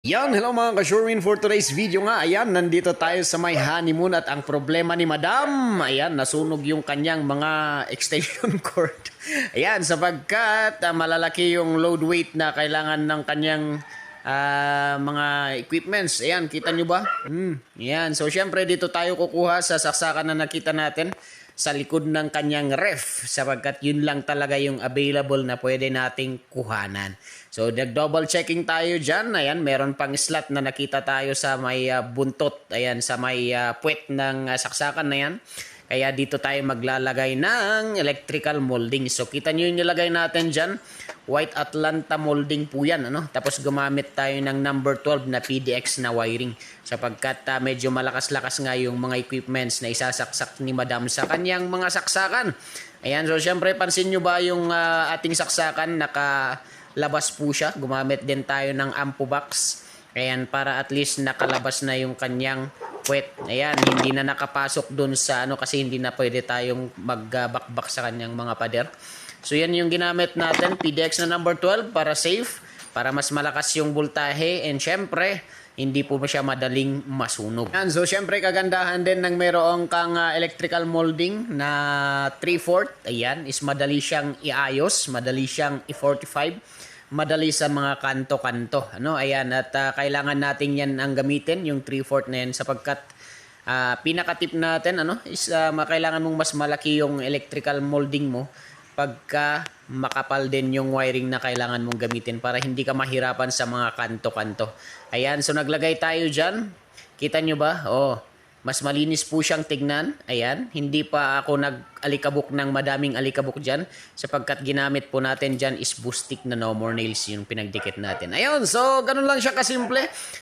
Yan, hello mga ka-Shurwin, for today's video nga, ayan, nandito tayo sa may honeymoon at ang problema ni Madam, ayan, nasunog yung kanyang mga extension cord. Ayan, sapagkat malalaki yung load weight na kailangan ng kanyang mga equipments. Ayan, kita nyo ba? Ayan, so syempre dito tayo kukuha sa saksakan na nakita natin sa likod ng kanyang ref sapagkat yun lang talaga yung available na pwede nating kuhanan. So nag-double checking tayo dyan. Ayan, meron pang slot na nakita tayo sa may buntot. Ayan, sa may puwet ng saksakan na yan. Kaya dito tayo maglalagay ng electrical molding. So kita nyo yung nilagay natin dyan. White Atlanta molding po yan. Ano? Tapos gumamit tayo ng number 12 na PDX na wiring. Sapagkat medyo malakas-lakas nga yung mga equipments na isasaksak ni Madam sa kanyang mga saksakan. Ayan, so syempre pansin nyo ba yung ating saksakan nakalabas po siya. Gumamit din tayo ng ampo box. Ayan, para at least nakalabas na yung kanyang puwet. Ayan, hindi na nakapasok dun sa kasi hindi na pwede tayong magbakbak sa kanyang mga pader. So yan yung ginamit natin, PDX na number 12 para safe, para mas malakas yung voltahe, and syempre, hindi po siya madaling masunog. Yan, so syempre kagandahan din ng mayroong kang electrical molding na 3/4. Ayan, is madali siyang iayos, madali siyang i-45, madali sa mga kanto-kanto. Ayan, at kailangan natin yan ang gamitin, yung 3/4 na yan, sapagkat pinaka-tip natin is kailangan mong mas malaki yung electrical molding mo pagka makapal din yung wiring na kailangan mong gamitin para hindi ka mahirapan sa mga kanto-kanto. Ayan, so naglagay tayo dyan. Kita nyo ba? Oh, mas malinis po siyang tignan. Ayan, hindi pa ako nag-alikabok ng madaming alikabok dyan sapagkat ginamit po natin dyan is Boostic na no more nails yung pinagdikit natin. Ayun, so ganun lang siya kasimple.